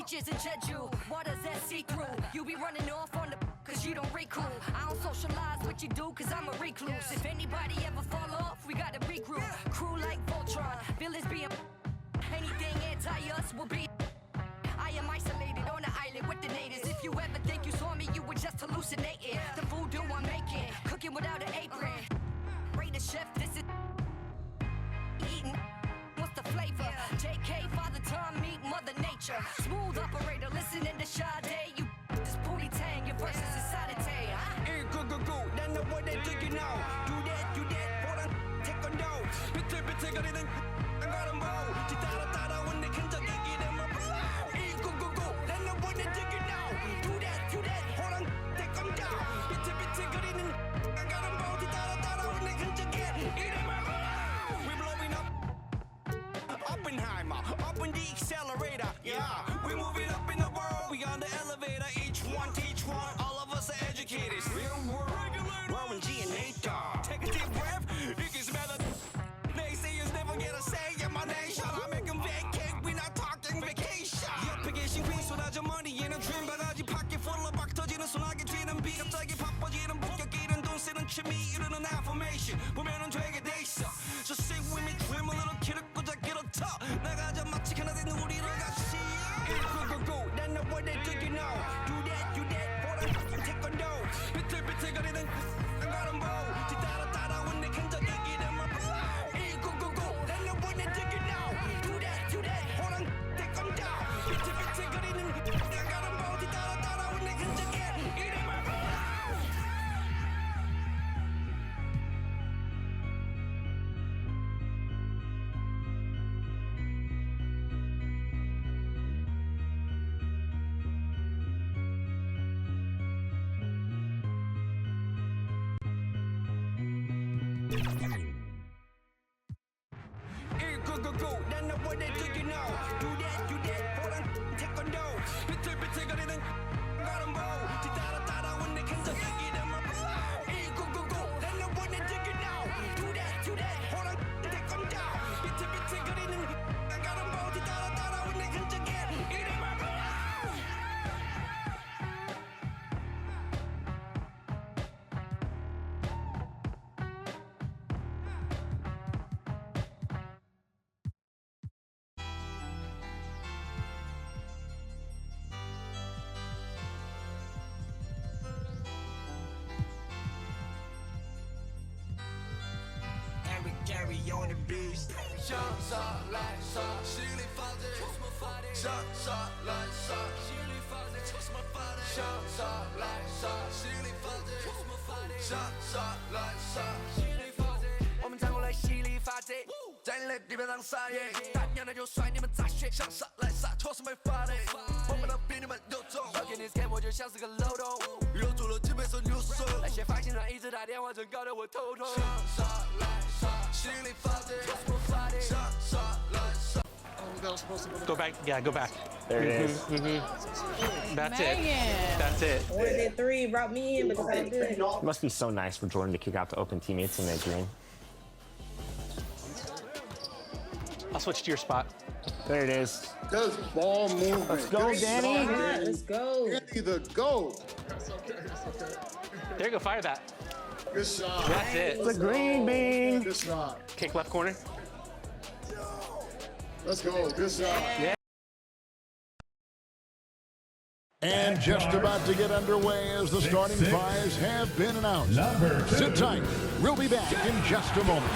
beaches in Jeju, waters that see through. You be running off on the cause you don't recoup. I don't socialize what you do cause I'm a recluse. If anybody ever fall off, we gotta regroup. Crew like Voltron, villains being anything anti-us will be. I am isolated on an island with the natives. If you ever think you saw me, you were just hallucinating. The voodoo I'm making, cooking without an apron. Rate the chef, this is eating. What's the flavor? JK, Father Time, meet Mother Nature. Smooth operator, listening to Sade. You this booty tang, your verses is Saturday. go. Then the boy they take you now. Do that, hold on, take on down. 비틀비틀거리는 안 가는 보. 뒤따라 when they can just get them up. go. Then the boy they take you now. Do that, hold on, take on down. 비틀비틀거리는 안 가는 보. 뒤따라 when they can just get them up. We blowing up. Oppenheimer, up in the accelerator. Yeah, we moving up in the world. We on the elevator. Each one teach one. All of us are educators. We're regular. Warren G and Nate Dogg. Take a deep breath. You can smell it. Naysayers never get a say in my nation. I make them vacate. We not talking vacation. 옆에 계신 queen 쏟아져 머리에는 dream 바가지 pocket full of 박 터지는 소나기 튀는 비 갑자기 바빠지는 본격끼는 돈 쓰는 취미 이루는 affirmation 보면은 되게 돼 있어. So sing with me, dream a little kid 꽂아 길어터 나가자 마치 하나 된 우리를 같이. go. Then the boy they take you now. Do that, hold on, take on down. 비틀비틀거리는 안 가는 보. 뒤따라 when they can just get them up. go. Then the boy they take you now. Do that, hold on, take on down. 비틀비틀거리는 안 가는 보. 뒤따라 when they can just get them up. go. Then the boy they take you now. Do that, hold on, take on down. 비틀비틀거리는 안 가는 보. 뒤따라 when they can just get them up. go. Then the boy they take you now. Do that, hold on, take on down. 비틀비틀거리는 안 가는 보. 뒤따라 when they can just get them up. Gary on the beast. Shots up like shot. Chili father. Shots up like shot. Chili father. Shots up like shot. Chili father. Shots up like shot. Chili father. 我们站过来犀利发电，在你地板上撒野，大娘的就甩你们杂血，想杀来杀，错是没法的，我们都比你们有种。要给你 scan 我就像是个漏洞，留住了基本上牛手。那些发现上一直打电话，真搞得我头痛。想杀来杀，犀利发电，错是没法的，想杀来杀。Go back. Yeah, go back. There it is. That's Megan. it. That's it. I wanted that three, brought me in, but it's all good. It must be so nice for Jordan to kick out to open teammates in their dream. I'll switch to your spot. There it is. Just ball movement. Let's go, Danny. All right, let's go. Danny the GOAT. There you go. Fire that. Good shot. That's it. It's a green bean. Good shot. Kick left corner. Let's go. Good shot. Yeah. And just about to get underway as the starting fives have been announced. Number 2. Sit tight. We'll be back in just a moment.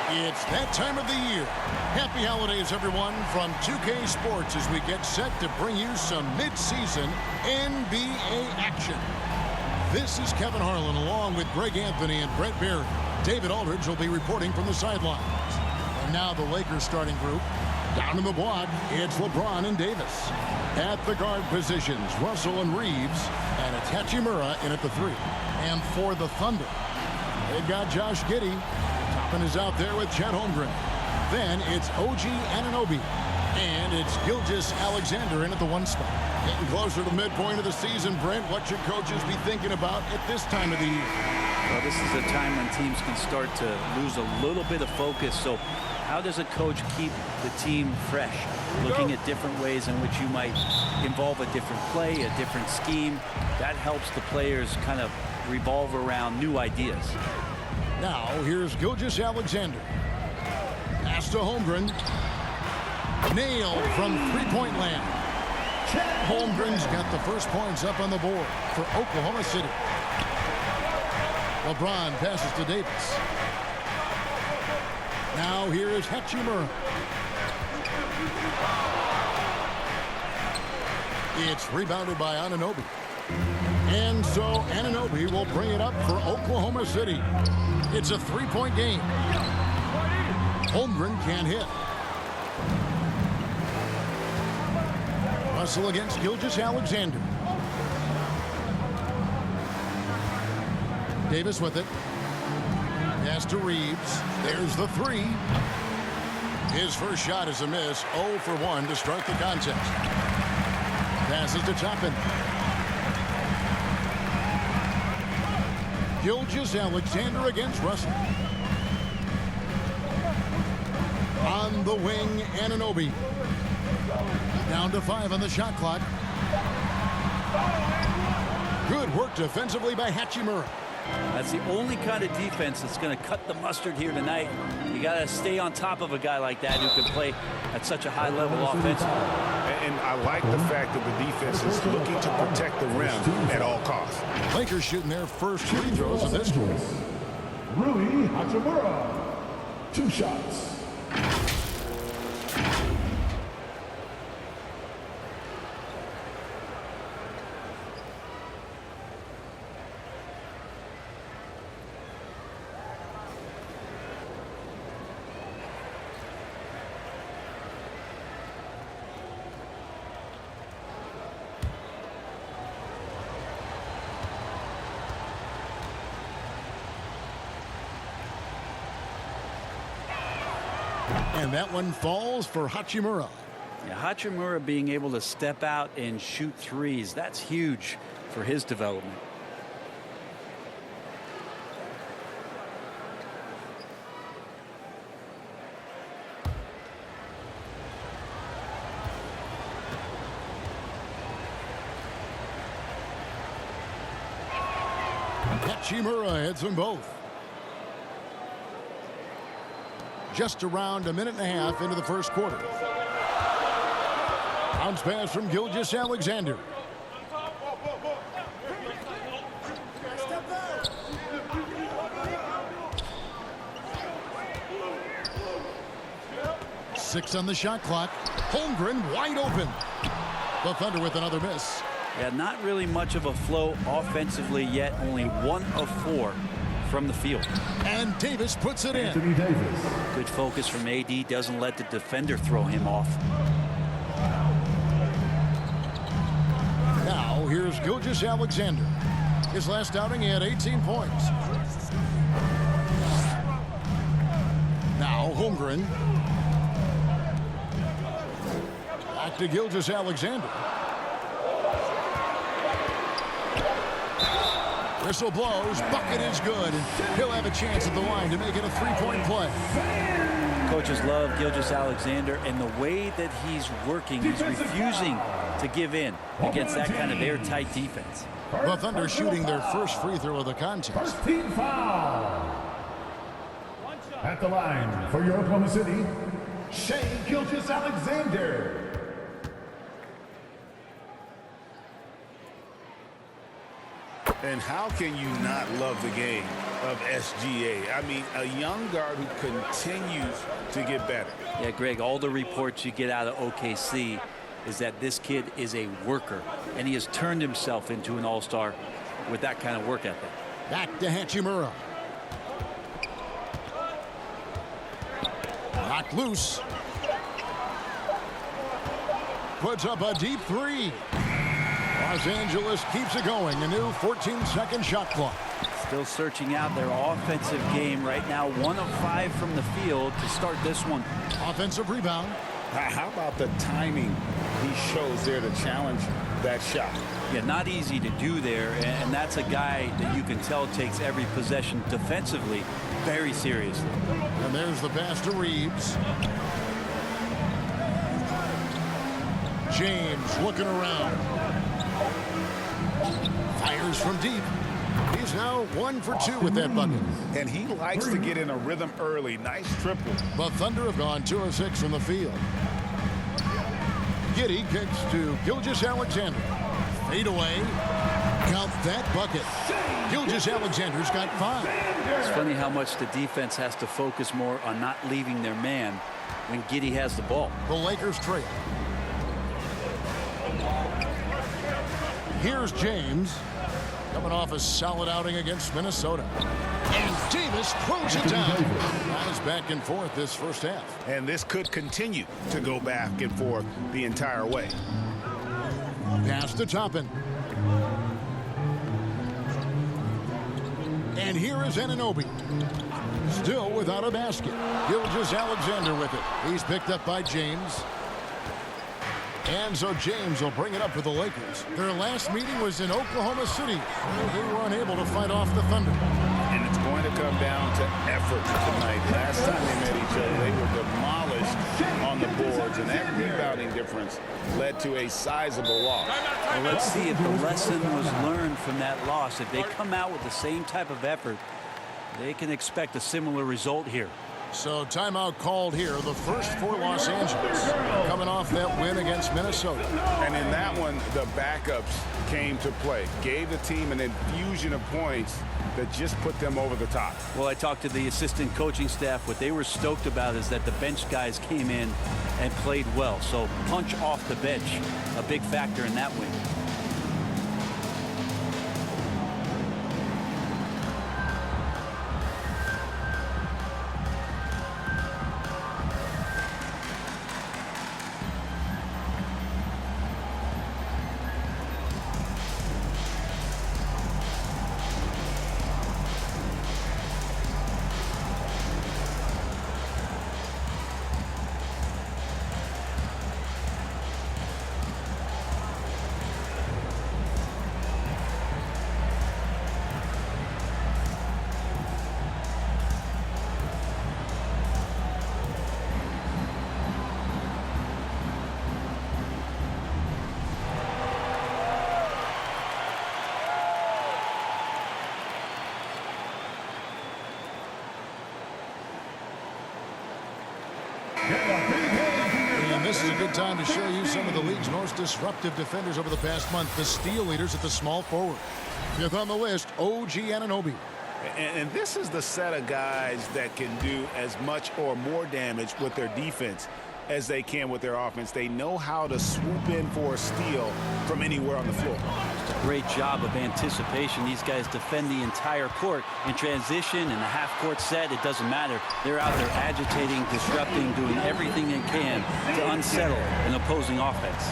It's that time of the year. Happy holidays, everyone, from 2K Sports as we get set to bring you some mid-season NBA action. This is Kevin Harlan along with Greg Anthony and Brett Barry. David Aldridge will be reporting from the sidelines. And now the Lakers starting group. Down in the block, it's LeBron and Davis. At the guard positions, Russell and Reeves. And it's Hachimura in at the 3. And for the Thunder, they've got Josh Giddey. Toppin is out there with Chet Holmgren. Then it's OG Anunoby. And it's Gilgeous Alexander in at the 1 spot. Getting closer to the midpoint of the season, Brent, what should coaches be thinking about at this time of the year? Well, this is a time when teams can start to lose a little bit of focus. So How does a coach keep the team fresh, looking at different ways in which you might involve a different play, a different scheme? That helps the players kind of revolve around new ideas. Now here's Gilgeous-Alexander. Pass to Holmgren. Nailed from three-point land. Holmgren's got the first points up on the board for Oklahoma City. LeBron passes to Davis. Now here is Hachimura. It's rebounded by Anunoby. And so Anunoby will bring it up for Oklahoma City. It's a three-point game. Holmgren can't hit. Russell against Gilgeous-Alexander. Davis with it. Pass to Reeves. There's the three. His first shot is a miss. 0 for 1 to start the contest. Passes to Toppin. Gilgeous-Alexander against Russell. On the wing, Anunoby. Down to 5 on the shot clock. Good work defensively by Hachimura. That's the only kind of defense that's going to cut the mustard here tonight. You got to stay on top of a guy like that who can play at such a high level offensively. And I like the fact that the defense is looking to protect the rim at all costs. Lakers shooting their first free throws of this game. Rui Hachimura. 2 shots. And that one falls for Hachimura. Yeah, Hachimura being able to step out and shoot threes, that's huge for his development. Hachimura hits them both. Just around a minute and a half into the first quarter. Bounce pass from Gilgeous-Alexander. Six on the shot clock. Holmgren wide open. The Thunder with another miss. Yeah, not really much of a flow offensively yet. Only 1 of 4 from the field. And Davis puts it in. Anthony Davis. Good focus from AD. Doesn't let the defender throw him off. Now here's Gilgeous-Alexander. His last outing he had 18 points. Now Holmgren. Back to Gilgeous-Alexander. Whistle blows, bucket is good. He'll have a chance at the line to make it a three-point play. Coaches love Gilgeous-Alexander, and the way that he's working, he's refusing to give in against that kind of airtight defense. The Thunder shooting their first free throw of the contest. First team foul. At the line for your Oklahoma City, Shai Gilgeous-Alexander. And how can you not love the game of SGA? I mean, a young guard who continues to get better. Yeah, Greg, all the reports you get out of OKC is that this kid is a worker, and he has turned himself into an all-star with that kind of work ethic. Back to Hachimura. Knocked loose. Puts up a deep three. Los Angeles keeps it going. A new 14-second shot clock. Still searching out their offensive game right now. 1 of 5 from the field to start this one. Offensive rebound. How about the timing he shows there to challenge that shot? Yeah, not easy to do there, and that's a guy that you can tell takes every possession defensively very seriously. And there's the pass to Reeves. James looking around. Fires from deep. He's now 1 for 2 with that bucket. And he likes to get in a rhythm early. Nice triple. The Thunder have gone 2 of 6 from the field. Giddey kicks to Gilgeous-Alexander. Fade away. Count that bucket. Gilgeous-Alexander's got 5. It's funny how much the defense has to focus more on not leaving their man when Giddey has the ball. The Lakers trail. Here's James, coming off a solid outing against Minnesota. And Davis throws it down. Guys back and forth this first half. And this could continue to go back and forth the entire way. Pass to Toppin. And here is Anunoby. Still without a basket. Gilgeous-Alexander with it. He's picked up by James. And so James will bring it up for the Lakers. Their last meeting was in Oklahoma City. They were unable to fight off the Thunder. And it's going to come down to effort tonight. Last time they met each other, they were demolished on the boards, and that rebounding difference led to a sizable loss. Well, let's see if the lesson was learned from that loss. If they come out with the same type of effort, they can expect a similar result here. So timeout called here, the first for Los Angeles, coming off that win against Minnesota. And in that one, the backups came to play, gave the team an infusion of points that just put them over the top. Well, I talked to the assistant coaching staff. What they were stoked about is that the bench guys came in and played well. So punch off the bench, a big factor in that win. And this is a good time to show you some of the league's most disruptive defenders over the past month. The steal leaders at the small forward. Fifth on the list, OG Anunoby. And this is the set of guys that can do as much or more damage with their defense as they can with their offense. They know how to swoop in for a steal from anywhere on the floor. Great job of anticipation. These guys defend the entire court in transition, in the half-court set. It doesn't matter. They're out there agitating, disrupting, doing everything they can to unsettle an opposing offense.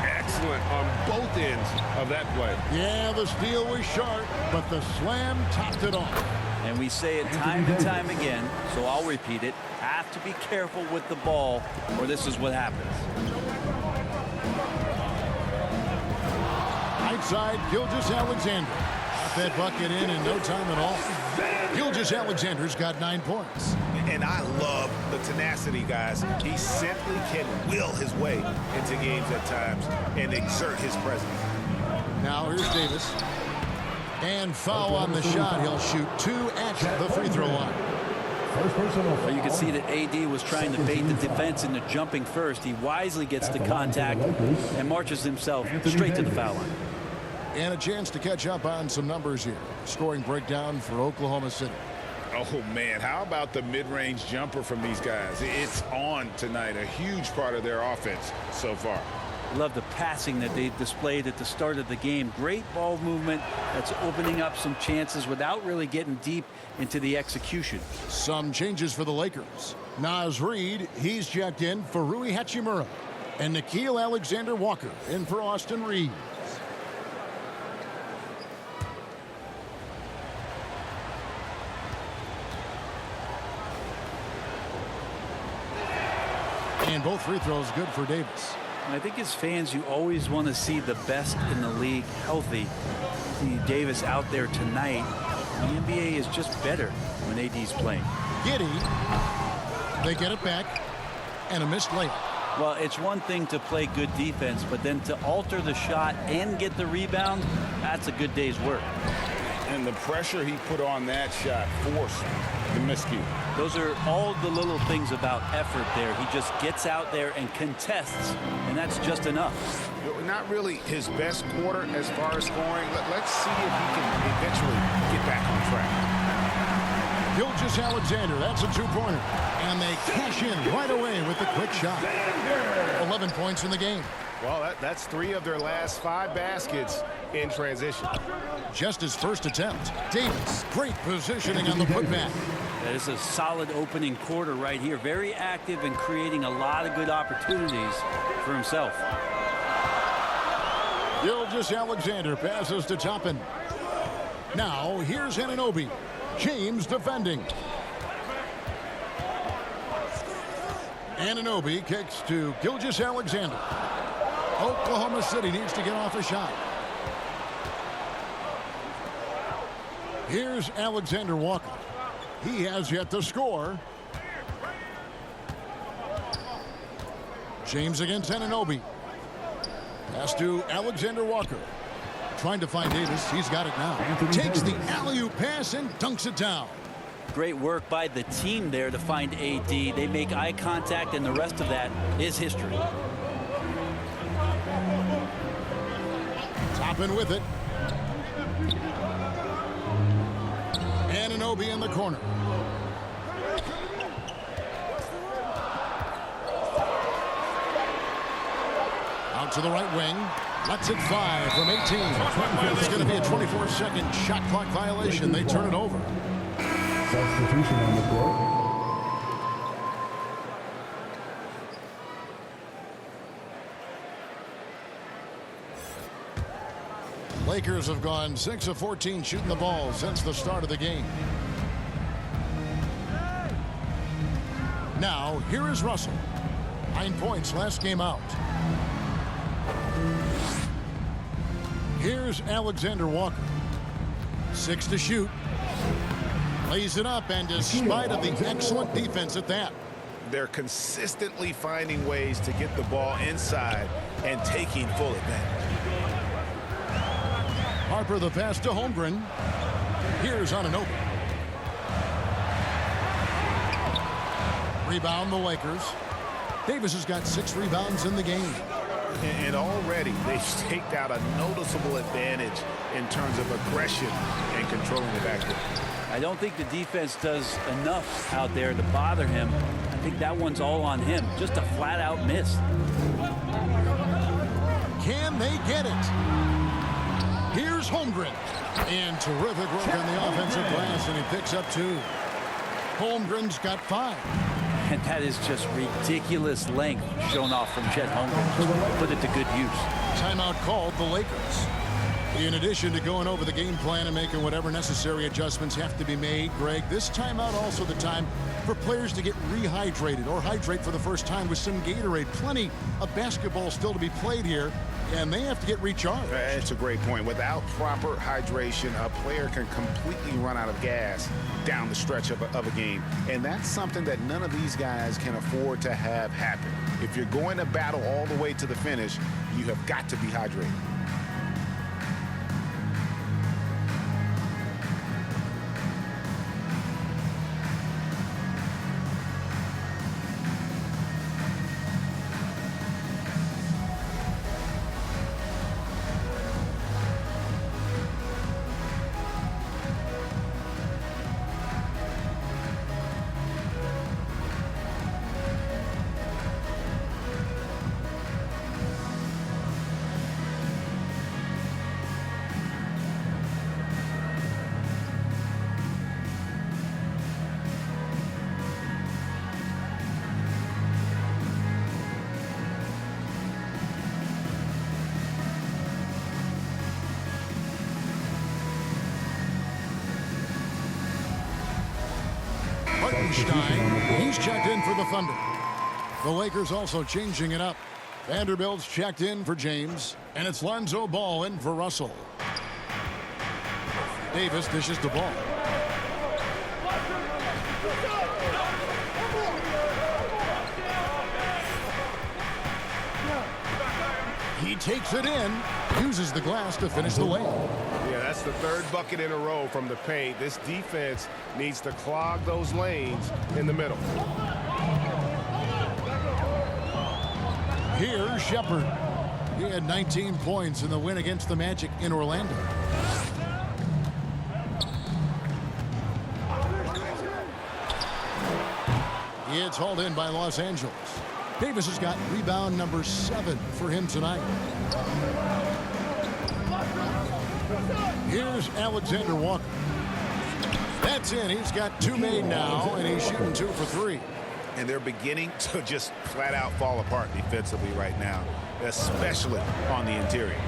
Excellent on both ends of that play. Yeah, the steal was sharp, but the slam topped it off. And we say it time and time again, so I'll repeat it. Have to be careful with the ball, or this is what happens. Outside, Gilgeous-Alexander. Got that bucket in no time at all. Gilgeous-Alexander's got 9 points. And I love the tenacity, guys. He simply can will his way into games at times and exert his presence. Now here's Davis. And foul on the shot. He'll shoot 2 at the free throw line. Well, you can see that AD was trying to bait the defense into jumping first. He wisely gets the contact and marches himself straight to the foul line. And a chance to catch up on some numbers here. Scoring breakdown for Oklahoma City. Oh, man, how about the mid-range jumper from these guys? It's on tonight, a huge part of their offense so far. Love the passing that they displayed at the start of the game. Great ball movement that's opening up some chances without really getting deep into the execution. Some changes for the Lakers. Naz Reid, he's checked in for Rui Hachimura. And Nickeil Alexander-Walker in for Austin Reeves. And both free throws good for Davis. I think as fans, you always want to see the best in the league healthy. See Davis out there tonight The NBA is just better when AD's playing. Giddey. They get it back. And a missed layup. Well, it's one thing to play good defense, but then to alter the shot and get the rebound, that's a good day's work. And the pressure he put on that shot forced the miscue. Those are all the little things about effort there. He just gets out there and contests, and that's just enough. Not really his best quarter as far as scoring. Let's see if he can eventually get back on track. Gilgeous-Alexander, that's a two-pointer. And they cash in right away with the quick shot. 11 points in the game. Well, that's 3 of their last 5 baskets in transition. Just his first attempt. Davis, great positioning on the putback. That is a solid opening quarter right here. Very active and creating a lot of good opportunities for himself. Gilgeous-Alexander passes to Toppin. Now, here's Anunoby. James defending. Anunoby kicks to Gilgeous-Alexander. Oklahoma City needs to get off a shot. Here's Alexander Walker. He has yet to score. James against Anunoby. Pass to Alexander Walker. Trying to find Davis. He's got it now. Takes the alley-oop pass and dunks it down. Great work by the team there to find AD. They make eye contact, and the rest of that is history. Toppin with it. Anunoby in the corner. Out to the right wing. Lets it fly from 18. It's going to be a 24-second shot clock violation. They turn it over. Substitution on the court. Lakers have gone 6 of 14 shooting the ball since the start of the game. Now, here is Russell. 9 points last game out. Here's Alexander Walker. 6 to shoot. Lays it up, and despite of the excellent defense at that. They're consistently finding ways to get the ball inside and taking full advantage. Harper the pass to Holmgren. Here's Anunoby. Rebound the Lakers. Davis has got 6 rebounds in the game. And already they've staked out a noticeable advantage in terms of aggression and controlling the backcourt. I don't think the defense does enough out there to bother him. I think that one's all on him. Just a flat-out miss. Can they get it? Here's Holmgren. And terrific work on the offensive glass, and he picks up 2. Holmgren's got 5. And that is just ridiculous length shown off from Chet Holmgren. Put it to good use. Timeout called the Lakers. In addition to going over the game plan and making whatever necessary adjustments have to be made, Greg, this timeout also the time for players to get rehydrated or hydrate for the first time with some Gatorade. Plenty of basketball still to be played here, and they have to get recharged. That's a great point. Without proper hydration, a player can completely run out of gas down the stretch of a game. And that's something that none of these guys can afford to have happen. If you're going to battle all the way to the finish, you have got to be hydrated. He's checked in for the Thunder. The Lakers also changing it up. Vanderbilt's checked in for James, and it's Lonzo Ball in for Russell. Davis dishes the ball. He takes it in, uses the glass to finish the layup. Yeah, that's the third bucket in a row from the paint. This defense needs to clog those lanes in the middle. Here's Shepard. He had 19 points in the win against the Magic in Orlando. It's hauled in by Los Angeles. Davis has got rebound number 7 for him tonight. Here's Alexander Walker. That's in. He's got 2 made now, and he's shooting 2 for 3. And they're beginning to just flat out fall apart defensively right now, especially on the interior.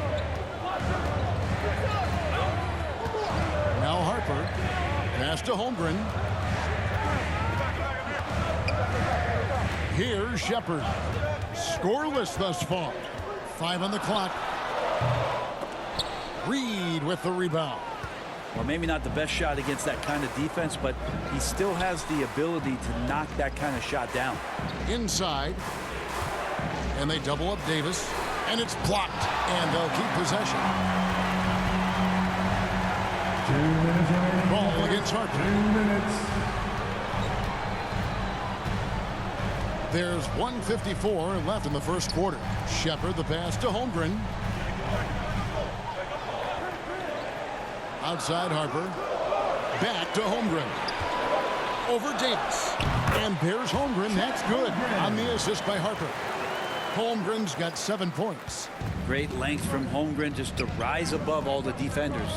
Now Harper. Pass to Holmgren. Here's Shepard. Scoreless thus far. 5 on the clock. Reed with the rebound. Well, maybe not the best shot against that kind of defense, but he still has the ability to knock that kind of shot down. Inside. And they double up Davis. And it's blocked. And they'll keep possession. 2 minutes remaining. Ball against Harper. 2 minutes. There's 1:54 left in the first quarter. Shepard the pass to Holmgren. Outside Harper. Back to Holmgren. Over Davis. And there's Holmgren. That's good on the assist by Harper. Holmgren's got 7 points. Great length from Holmgren just to rise above all the defenders.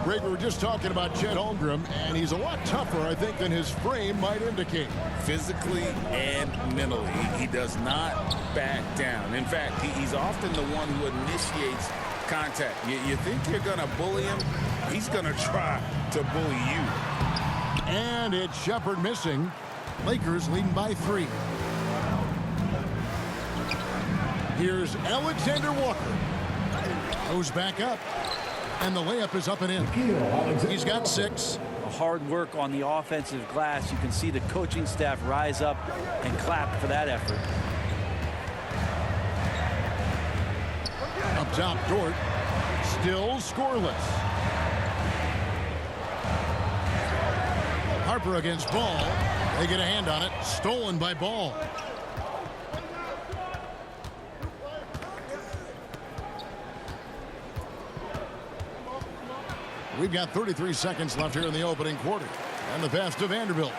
Greg, we were just talking about Chet Holmgren, and he's a lot tougher, I think, than his frame might indicate. Physically and mentally, he does not back down. In fact, he's often the one who initiates contact. You think you're going to bully him? He's going to try to bully you. And it's Shepard missing. Lakers leading by 3. Here's Alexander Walker. Goes back up. And the layup is up and in. He's got 6. Hard work on the offensive glass. You can see the coaching staff rise up and clap for that effort. Up top, Dort. Still scoreless. Harper against Ball. They get a hand on it. Stolen by Ball. We've got 33 seconds left here in the opening quarter. And the pass to Vanderbilt.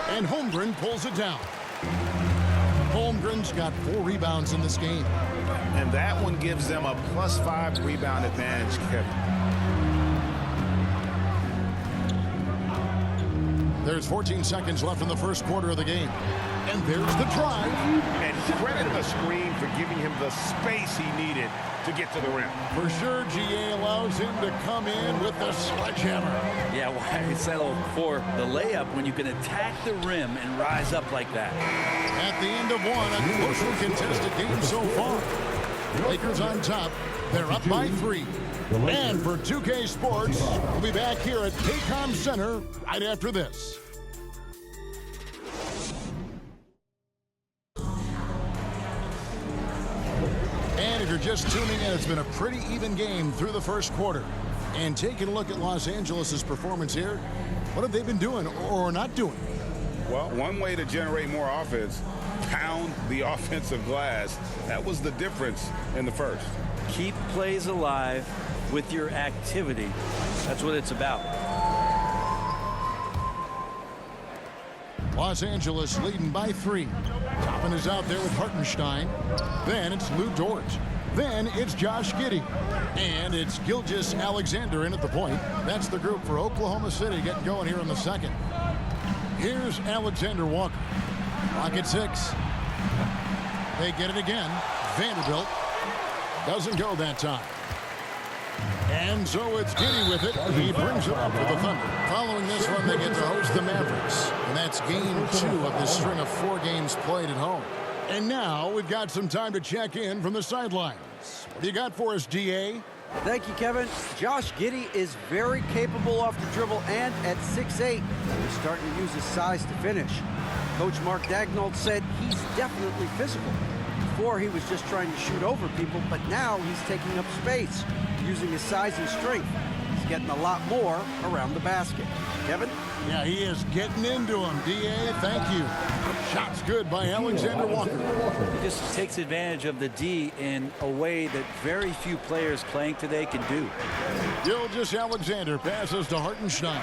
And Holmgren pulls it down. Holmgren's got 4 rebounds in this game. And that one gives them a +5 rebound advantage, Kevin. There's 14 seconds left in the first quarter of the game. And there's the drive. And credit the screen for giving him the space he needed to get to the rim. For sure, GA allows him to come in with the sledgehammer. Yeah, why settle for the layup when you can attack the rim and rise up like that? At the end of one, a closely contested game so far. Lakers on top. They're up by 3. And for 2K Sports, we'll be back here at Paycom Center right after this. And if you're just tuning in, it's been a pretty even game through the first quarter. And taking a look at Los Angeles' performance here, what have they been doing or not doing? Well, one way to generate more offense, pound the offensive glass. That was the difference in the first. Keep plays alive with your activity. That's what it's about. Los Angeles leading by 3. Toppin is out there with Hartenstein. Then it's Lou Dort. Then it's Josh Giddey. And it's Gilgeous Alexander in at the point. That's the group for Oklahoma City getting going here in the second. Here's Alexander Walker. Clock at 6. They get it again. Vanderbilt doesn't go that time. And so it's Giddey with it. He brings it up for the Thunder. Following this one, they get to host the Mavericks. And that's game 2 of this string of 4 games played at home. And now we've got some time to check in from the sidelines. What do you got for us, DA? Thank you, Kevin. Josh Giddey is very capable off the dribble and at 6'8". He's starting to use his size to finish. Coach Mark Daigneault said he's definitely physical. Before, he was just trying to shoot over people, but now he's taking up space, using his size and strength. He's getting a lot more around the basket. Kevin? Yeah, he is getting into him. D.A., thank you. Shot's good by Alexander Walker. He just takes advantage of the D in a way that very few players playing today can do. Gilgeous-Alexander passes to Hartenstein.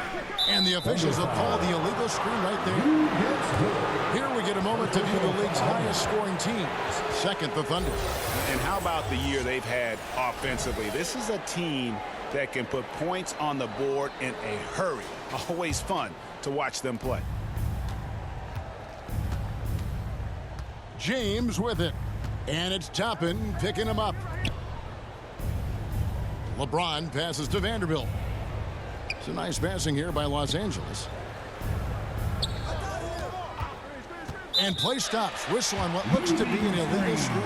And the officials have called the illegal screen right there. Here we get a moment to view the league's highest scoring teams. Second, the Thunder. And how about the year they've had offensively? This is a team that can put points on the board in a hurry. Always fun to watch them play. James with it. And it's Toppin picking him up. LeBron passes to Vanderbilt. It's a nice passing here by Los Angeles. And play stops. Whistle on what looks to be an illegal screen.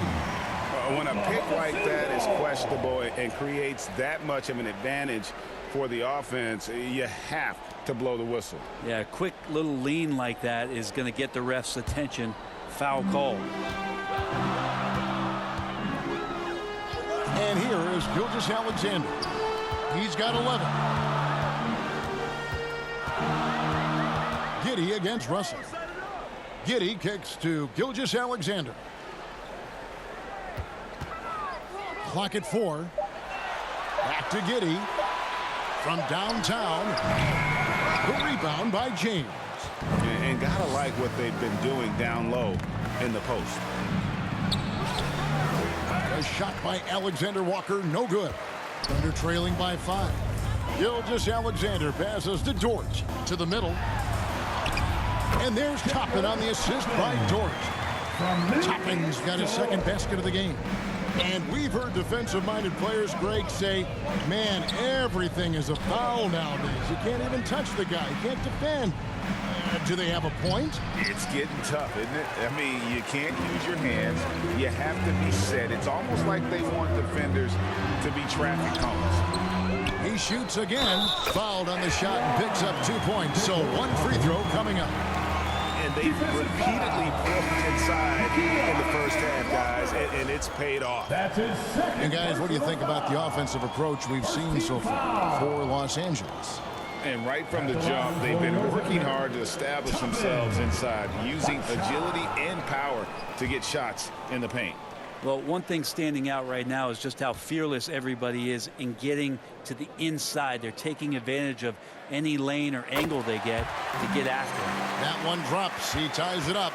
When a pick like that is questionable and creates that much of an advantage for the offense, you have to blow the whistle. Yeah, a quick little lean like that is going to get the ref's attention. Foul call. And here is Gilgeous-Alexander. He's got 11. Giddey against Russell. Giddey kicks to Gilgeous-Alexander. Clock at 4. Back to Giddey. From downtown. The rebound by James. And gotta like what they've been doing down low in the post. A shot by Alexander Walker, no good. Thunder trailing by 5. Gilgeous-Alexander passes to Dort to the middle. And there's Toppin on the assist by Dort. Toppin's got his second basket of the game. And we've heard defensive-minded players, Greg, say, man, everything is a foul nowadays. You can't even touch the guy. You can't defend. Do they have a point? It's getting tough, isn't it? I mean, you can't use your hands. You have to be set. It's almost like they want defenders to be traffic cones. He shoots again. Fouled on the shot and picks up 2 points. So one free throw coming up. And they've repeatedly broken inside in the first half, guys, and it's paid off. And, guys, what do you think about the offensive approach we've seen so far for Los Angeles? And right from the jump, they've been working hard to establish themselves inside, using agility and power to get shots in the paint. Well, one thing standing out right now is just how fearless everybody is in getting to the inside. They're taking advantage of any lane or angle they get to get after him. That one drops. He ties it up.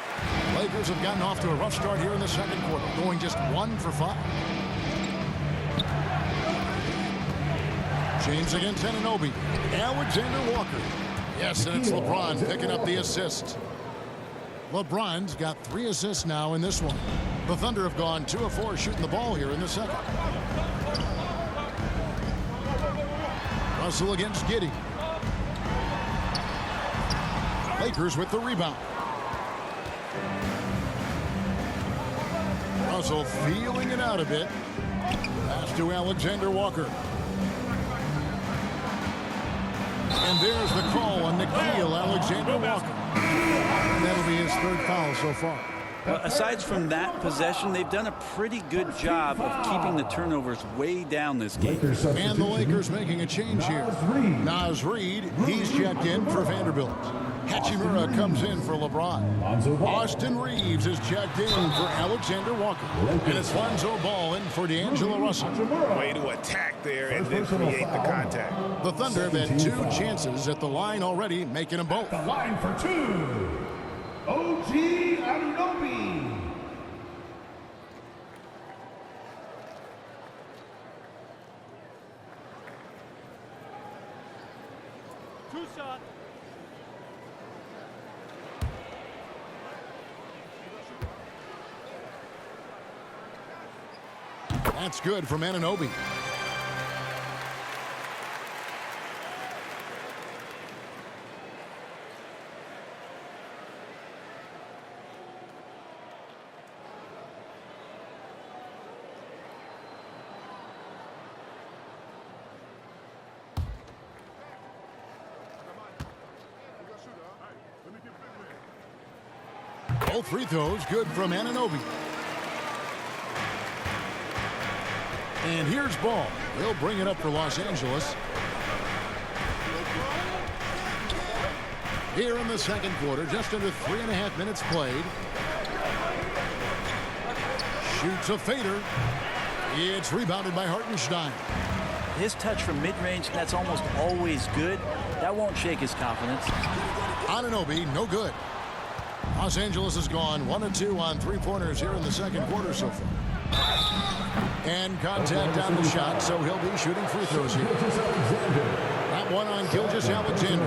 Lakers have gotten off to a rough start here in the second quarter, going just 1 for 5. James against Anunoby. Alexander Walker. Yes, and it's LeBron picking up the assist. LeBron's got 3 assists now in this one. The Thunder have gone 2 of 4 shooting the ball here in the second. Russell against Giddey. Lakers with the rebound. Russell feeling it out a bit. Pass to Alexander Walker. And there's the call on Nickeil Alexander Walker. And that'll be his 3rd foul so far. Well, aside from that possession, they've done a pretty good job of keeping the turnovers way down this game. And the Lakers making a change here. Naz Reid, he's checked in for Vanderbilt. Hachimura comes in for LeBron. Austin Reeves is checked in for Alexander Walker. And it's Lonzo Ball in for D'Angelo Russell. Way to attack there and then create the contact. The Thunder have had 2 chances at the line already, making them both. The line for 2. OG Anunoby. Tucson. That's good from Anunoby. Both free throws good from Anunoby. And here's ball. He'll bring it up for Los Angeles. Here in the second quarter, just under 3.5 minutes played. Shoots a fader. It's rebounded by Hartenstein. His touch from mid-range, that's almost always good. That won't shake his confidence. Anunoby, no good. Los Angeles has gone 1 of 2 on three-pointers here in the second quarter so far. And contact on the shot, so he'll be shooting free throws here. That one on Gilgeous-Alexander.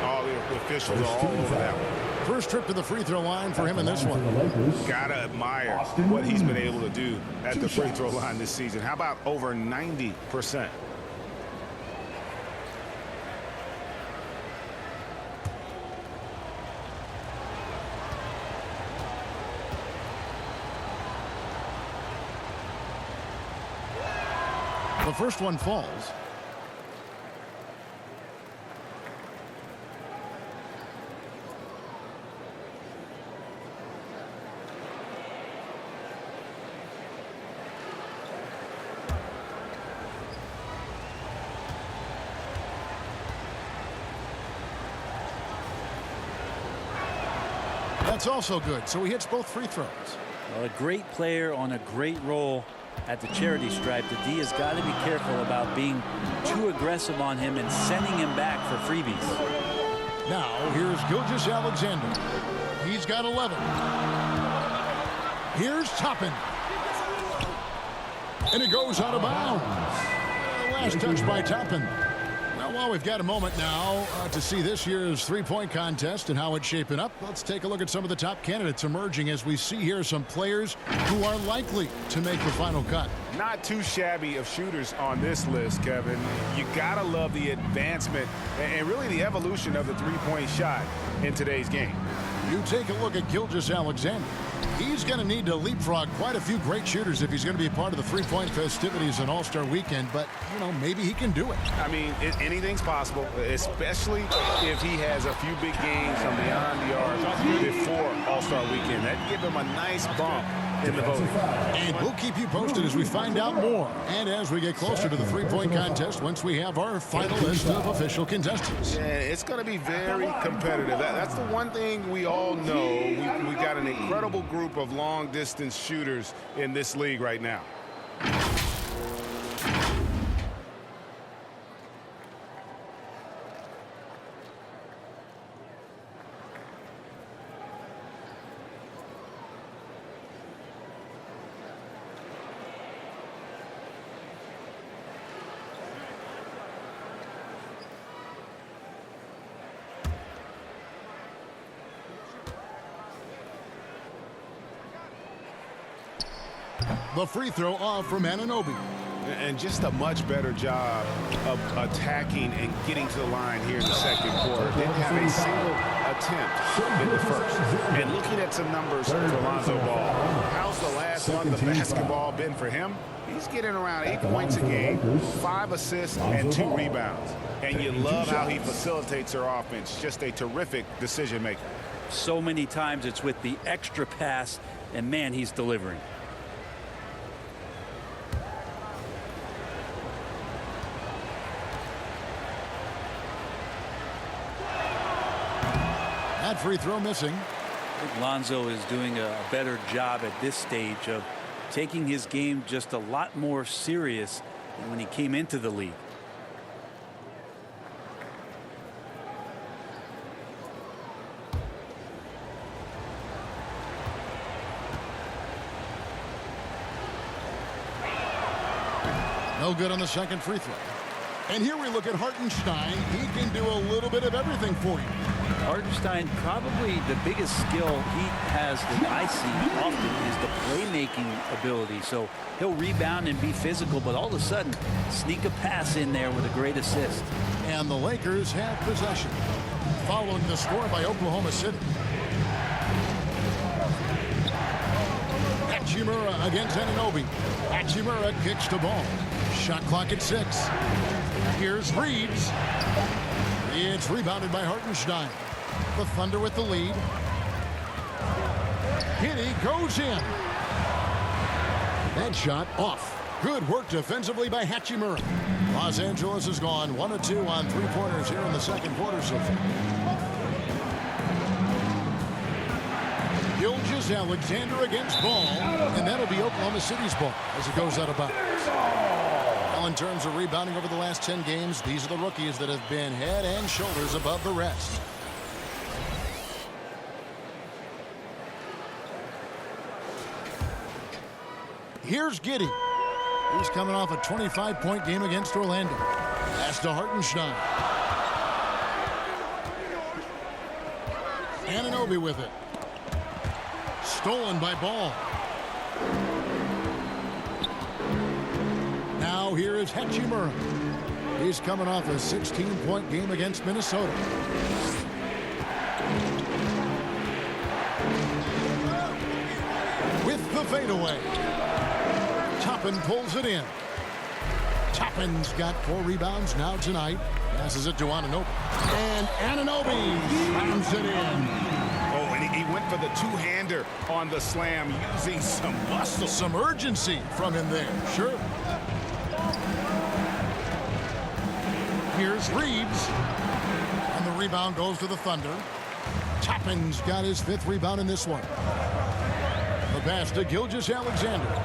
All the officials are all over that one. First trip to the free throw line for him in this one. Gotta admire what he's been able to do at the free throw line this season. How about over 90%? The first one falls. That's also good, so he hits both free throws. Well, a great player on a great role at the charity stripe. The D has got to be careful about being too aggressive on him and sending him back for freebies. Now, here's Gilgeous-Alexander. He's got 11. Here's Toppin. And it goes out of bounds. Last touch by Toppin. Well, we've got a moment now to see this year's three-point contest and how it's shaping up. Let's take a look at some of the top candidates emerging as we see here some players who are likely to make the final cut. Not too shabby of shooters on this list, Kevin. You gotta love the advancement and really the evolution of the three-point shot in today's game. You take a look at Gilgeous-Alexander. He's going to need to leapfrog quite a few great shooters if he's going to be a part of the three-point festivities on All-Star Weekend, but, you know, maybe he can do it. I mean, anything's possible, especially if he has a few big games from beyond the arc before All-Star Weekend. That'd give him a nice bump in the voting. And we'll keep you posted as we find out more and as we get closer to the three-point contest once we have our final list of official contestants. Yeah, it's going to be very competitive. That's the one thing we all know. We got an incredible group of long-distance shooters in this league right now. The free throw off from Anunoby. And just a much better job of attacking and getting to the line here in the second quarter. Didn't have a single attempt in the first. And looking at some numbers for Lonzo Ball, how's the last month of basketball been for him? He's getting around 8 points a game, 5 assists, and 2 rebounds. And you love how he facilitates their offense. Just a terrific decision maker. So many times it's with the extra pass, and man, he's delivering. That free throw missing. I think Lonzo is doing a better job at this stage of taking his game just a lot more serious than when he came into the league. No good on the second free throw. And here we look at Hartenstein. He can do a little bit of everything for you. Hartenstein, probably the biggest skill he has that I see often is the playmaking ability. So he'll rebound and be physical, but all of a sudden sneak a pass in there with a great assist. And the Lakers have possession. Following the score by Oklahoma City. Hachimura against Anunoby. Hachimura kicks the ball. Shot clock at 6. Here's Reeves. It's rebounded by Hartenstein. The Thunder with the lead. Hinney goes in. That shot off. Good work defensively by Hachimura. Los Angeles has gone 1 of 2 on three-pointers here in the second quarter so far. Gilgeous-Alexander against Ball, and that'll be Oklahoma City's ball as it goes out of bounds. Well, in terms of rebounding over the last 10 games, these are the rookies that have been head and shoulders above the rest. Here's Giddey. He's coming off a 25-point game against Orlando. Pass to Hartenstein. Anunoby with it. Stolen by Ball. Now here is Hachimura. He's coming off a 16-point game against Minnesota. With the fadeaway. Toppin pulls it in. Toppin's got 4 rebounds now tonight. Passes it to Anunoby. And Anunoby slams it in. Oh, and he went for the two-hander on the slam using some muscle. Some urgency from him there. Sure. Here's Reeves. And the rebound goes to the Thunder. Toppin's got his 5th rebound in this one. The pass to Gilgeous-Alexander.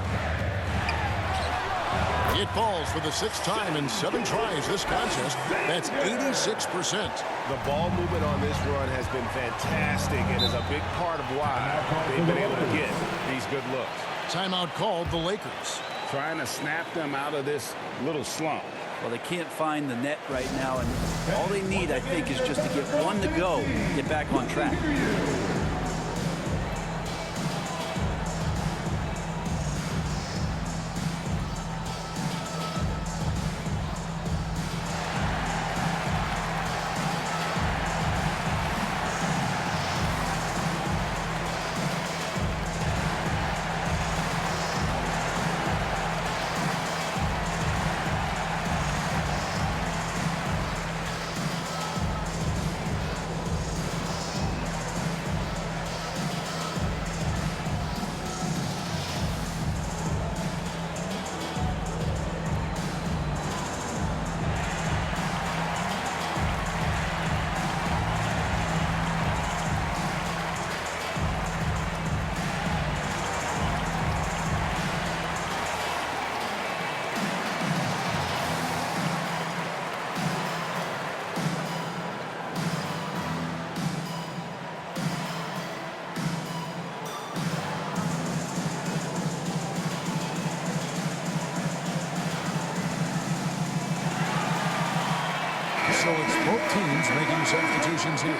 It falls for the 6th time in 7 tries this contest. That's 86%. The ball movement on this run has been fantastic and is a big part of why they've been able to get these good looks. Timeout called the Lakers. Trying to snap them out of this little slump. Well, they can't find the net right now, and all they need, I think, is just to get one to go, get back on track. So it's both teams making substitutions here.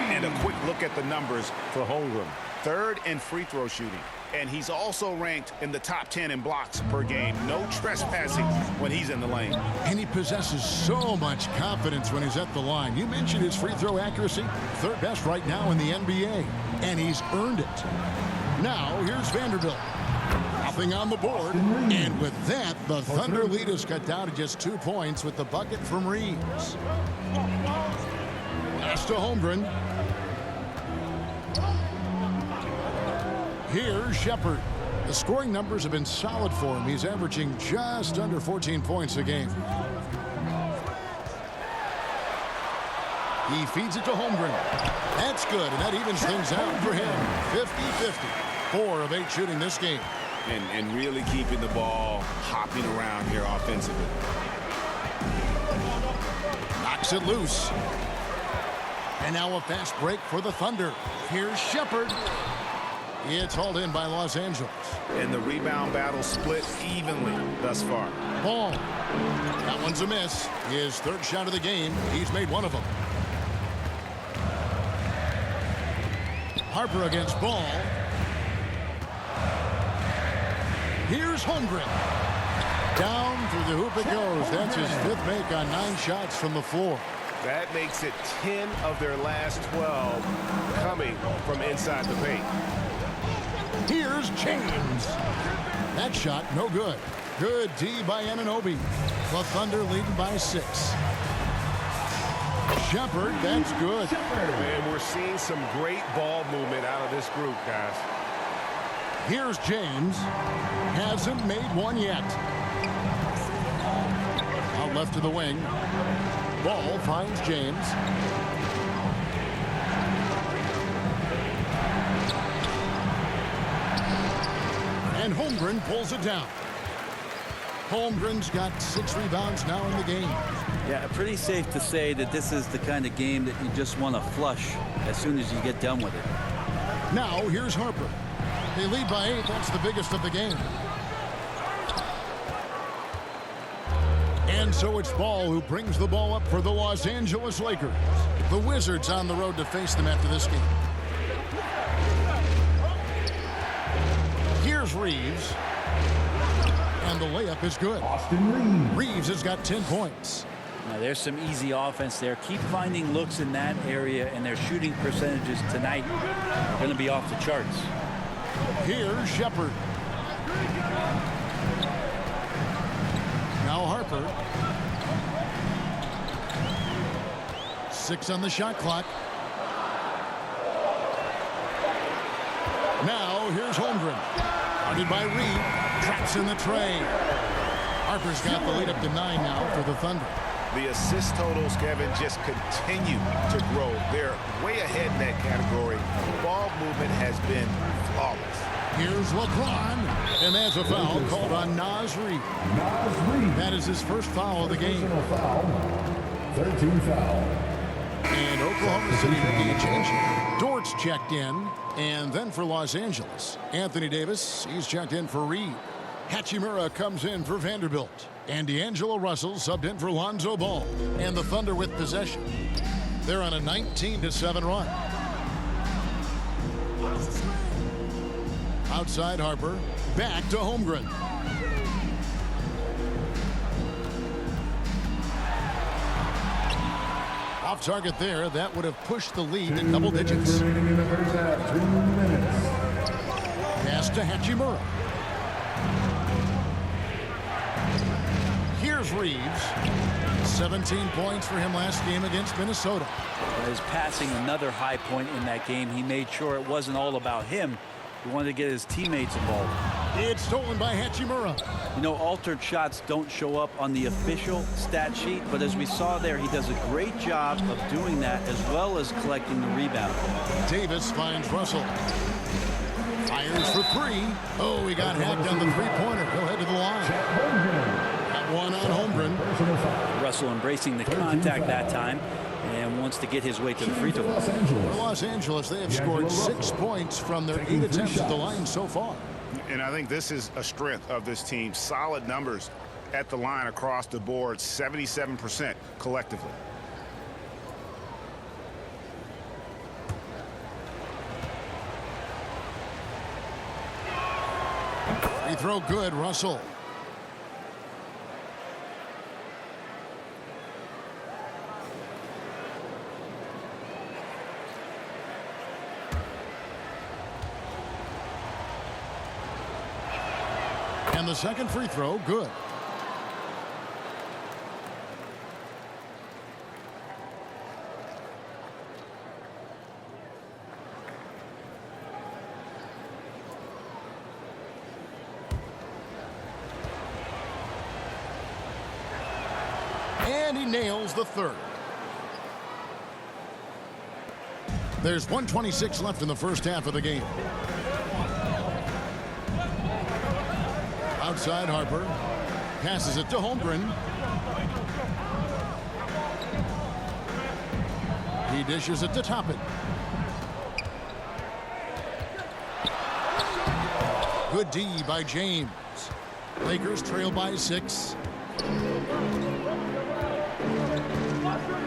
And a quick look at the numbers for Holmgren. 3rd in free throw shooting. And he's also ranked in the top 10 in blocks per game. No trespassing when he's in the lane. And he possesses so much confidence when he's at the line. You mentioned his free throw accuracy. 3rd best right now in the NBA. And he's earned it. Now here's Vanderbilt. Nothing on the board. And with that, the Thunder lead is cut down to just 2 points with the bucket from Reeves. Pass to Holmgren. Here's Shepard. The scoring numbers have been solid for him. He's averaging just under 14 points a game. He feeds it to Holmgren. That's good, and that evens things out for him. 50-50. 4 of 8 shooting this game. And really keeping the ball hopping around here offensively. Knocks it loose. And now a fast break for the Thunder. Here's Shepard. It's hauled in by Los Angeles. And the rebound battle split evenly thus far. Ball. That one's a miss. His 3rd shot of the game. He's made 1 of them. Harper against Ball. Here's Holmgren. Down through the hoop it goes. That's his 5th make on 9 shots from the floor. That makes it 10 of their last 12 coming from inside the paint. Here's James. That shot, no good. Good D by Anunoby. The Thunder leading by 6. Shepard, that's good. And we're seeing some great ball movement out of this group, guys. Here's James. Hasn't made one yet. Out left to the wing. Ball finds James. And Holmgren pulls it down. Holmgren's got 6 rebounds now in the game. Yeah, pretty safe to say that this is the kind of game that you just want to flush as soon as you get done with it. Now here's Harper. They lead by 8. That's the biggest of the game. And so it's Ball who brings the ball up for the Los Angeles Lakers. The Wizards on the road to face them after this game. Here's Reeves. And the layup is good. Reeves has got 10 points. Now there's some easy offense there. Keep finding looks in that area, and their shooting percentages tonight are going to be off the charts. Here's Shepard. Now Harper. 6 on the shot clock. Now here's Holmgren. Guarded by Reed. Traps in the tray. Harper's got the lead up to 9 now for the Thunder. The assist totals, Kevin, just continue to grow. They're way ahead in that category. Ball movement has been flawless. Here's LeBron, and there's a foul called on Naz Reid. That is his first foul of the game. 13 foul. And Oklahoma City making a change. Dortz checked in, and then for Los Angeles, Anthony Davis, he's checked in for Reed. Hachimura comes in for Vanderbilt. And D'Angelo Russell subbed in for Lonzo Ball. And the Thunder with possession. They're on a 19-7 run. Outside Harper. Back to Holmgren. Off target there. That would have pushed the lead to double digits. Pass to Hachimura. Here's Reeves. 17 points for him last game against Minnesota. His passing, another high point in that game. He made sure it wasn't all about him. He wanted to get his teammates involved. It's stolen by Hachimura. You know, altered shots don't show up on the official stat sheet, but as we saw there, he does a great job of doing that as well as collecting the rebound. Davis finds Russell. Fires for 3. Oh, he got hacked on the three-pointer. He'll head to the line. That one on Holmgren. Russell embracing the contact that time and wants to get his way to the free throw. Los Angeles, they have scored 6 points from their 8 attempts at the line so far. And I think this is a strength of this team. Solid numbers at the line across the board, 77% collectively. Free throw good, Russell. And the second free throw, good. And he nails the third. There's 1:26 left in the first half of the game. Outside Harper. Passes it to Holmgren. He dishes it to Toppin. Good D by James. Lakers trail by 6.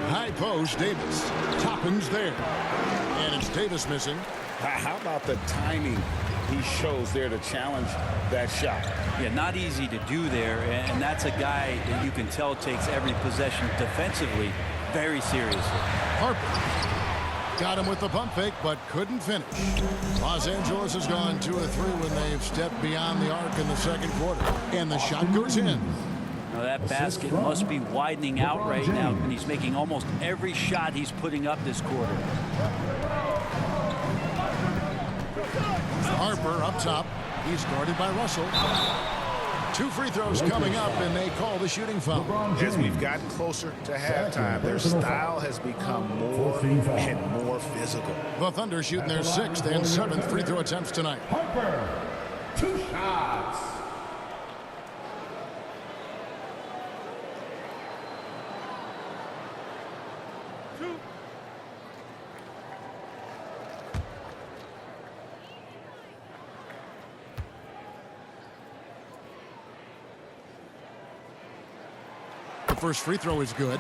High post, Davis. Toppin's there. And it's Davis missing. How about the timing he shows there to challenge that shot? Yeah, not easy to do there, and that's a guy that you can tell takes every possession defensively very seriously. Harper got him with the pump fake, but couldn't finish. Los Angeles has gone 2 of 3 when they've stepped beyond the arc in the second quarter. And the shot goes in. Now that basket must be widening out right now, and he's making almost every shot he's putting up this quarter. Harper up top. He's guarded by Russell. 2 free throws coming up, and they call the shooting foul. As we've gotten closer to halftime, their style has become more and more physical. The Thunder shooting their 6th and 7th free throw attempts tonight. Harper, 2 shots. The first free throw is good.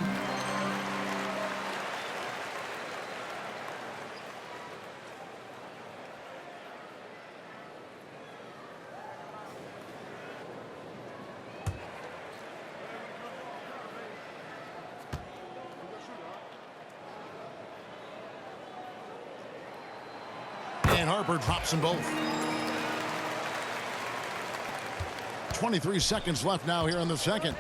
And Harper drops them both. 23 seconds left now here in the second.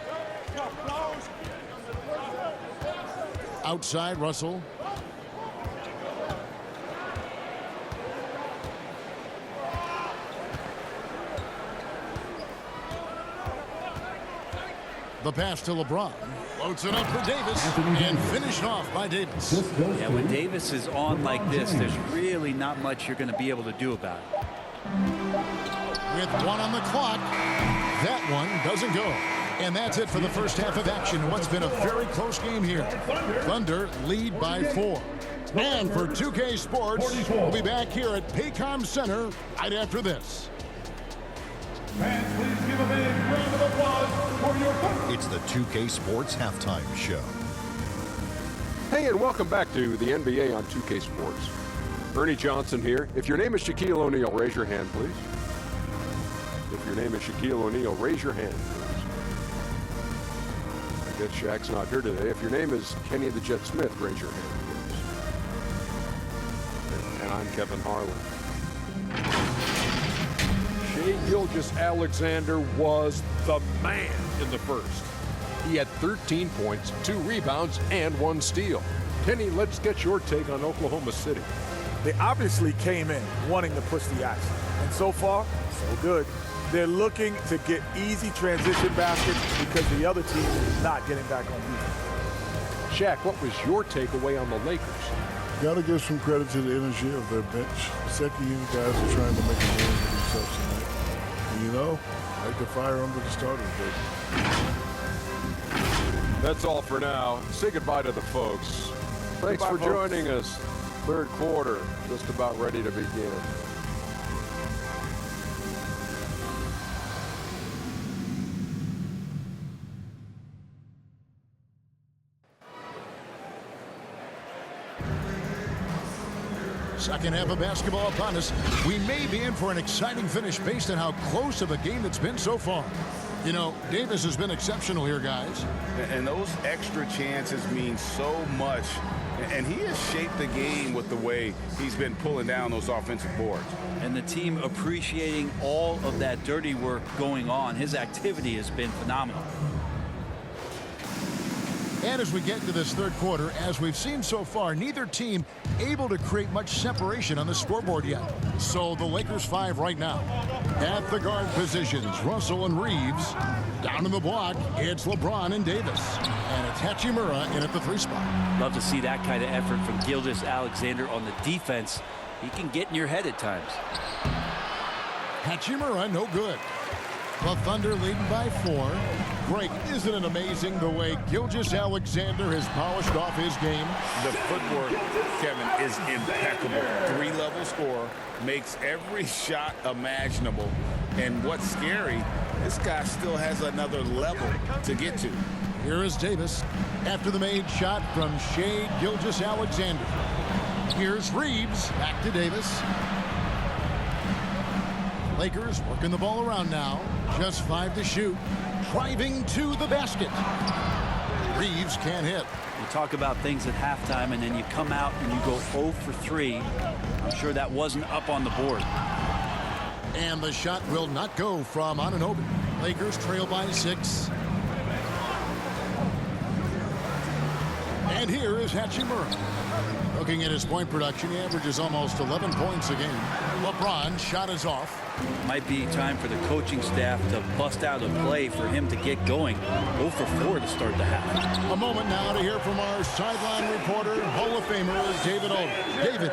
Outside, Russell. The pass to LeBron. Floats it up for Davis and finished off by Davis. Yeah, when Davis is on like this, there's really not much you're going to be able to do about it. With 1 on the clock, that one doesn't go. And that's it for the first half of action. What's been a very close game here. Thunder lead by 4. And for 2K Sports, we'll be back here at Paycom Center right after this. Fans, please give a big round of applause for your first. It's the 2K Sports Halftime Show. Hey, and welcome back to the NBA on 2K Sports. Ernie Johnson here. If your name is Shaquille O'Neal, raise your hand, please. If your name is Shaquille O'Neal, raise your hand, please. I guess Shaq's not here today. If your name is Kenny the Jet Smith, raise your hand, please. And I'm Kevin Harlan. Shai Gilgeous-Alexander was the man in the first. He had 13 points, 2 rebounds, and 1 steal. Kenny, let's get your take on Oklahoma City. They obviously came in wanting to push the action. And so far, so good. They're looking to get easy transition baskets because the other team is not getting back on defense. Shaq, what was your takeaway on the Lakers? Got to give some credit to the energy of their bench. Second-unit guys are trying to make a name for themselves tonight. And you know, like the fire under the starters, baby. That's all for now. Say goodbye to the folks. Thanks for joining us. Third quarter, just about ready to begin. Second half of basketball upon us. We may be in for an exciting finish based on how close of a game it's been so far. You know, Davis has been exceptional here, guys. And those extra chances mean so much. And he has shaped the game with the way he's been pulling down those offensive boards. And the team appreciating all of that dirty work going on. His activity has been phenomenal. And as we get to this third quarter, as we've seen so far, neither team able to create much separation on the scoreboard yet. So the Lakers 5 right now. At the guard positions, Russell and Reeves. Down in the block, it's LeBron and Davis. And it's Hachimura in at the 3 spot. Love to see that kind of effort from Gilgeous-Alexander on the defense. He can get in your head at times. Hachimura, no good. The Thunder leading by 4. Greg, isn't it amazing the way Gilgeous-Alexander has polished off his game? The footwork, Kevin, is impeccable. 3-level scorer, makes every shot imaginable. And what's scary, this guy still has another level to get to. Here is Davis after the made shot from Shai Gilgeous-Alexander. Here's Reeves, back to Davis. Lakers working the ball around now. Just 5 to shoot. Driving to the basket. Reeves can't hit. You talk about things at halftime, and then you come out and you go 0 for 3. I'm sure that wasn't up on the board. And the shot will not go from Anunoby. Lakers trail by 6. And here is Hachimura. Looking at his point production, he averages almost 11 points a game. LeBron shot is off. Might be time for the coaching staff to bust out a play for him to get going. 0 for 4 to start the half. A moment now to hear from our sideline reporter, Hall of Famer David Olden. David.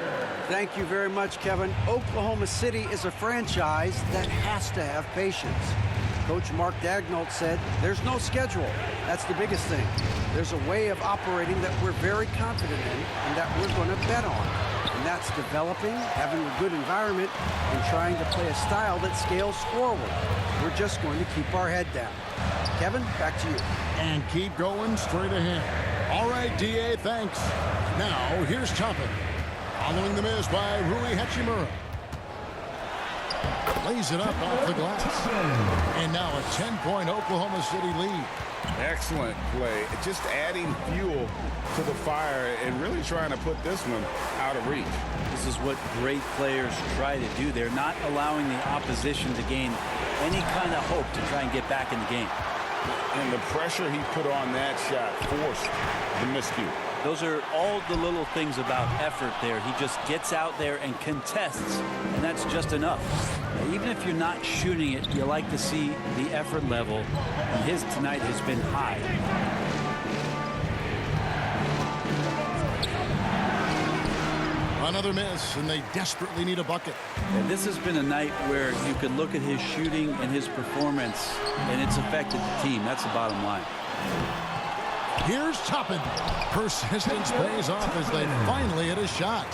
Thank you very much, Kevin. Oklahoma City is a franchise that has to have patience. Coach Mark Daigneault said, there's no schedule. That's the biggest thing. There's a way of operating that we're very confident in and that we're going to bet on. And that's developing, having a good environment, and trying to play a style that scales forward. We're just going to keep our head down. Kevin, back to you. And keep going straight ahead. All right, D.A., thanks. Now, here's Toppin. Following the miss by Rui Hachimura. Lays it up off the glass. And now a 10-point Oklahoma City lead. Excellent play. Just adding fuel to the fire and really trying to put this one out of reach. This is what great players try to do. They're not allowing the opposition to gain any kind of hope to try and get back in the game. And the pressure he put on that shot forced the miscue. Those are all the little things about effort there. He just gets out there and contests, and that's just enough. Even if you're not shooting it, you like to see the effort level, and his tonight has been high. Another miss, and they desperately need a bucket. And this has been a night where you could look at his shooting and his performance, and it's affected the team. That's the bottom line. Here's Toppin. Persistence pays off as they finally hit a shot.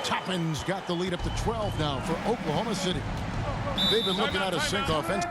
Toppin's got the lead up to 12 now for Oklahoma City. They've been looking at a sink offense.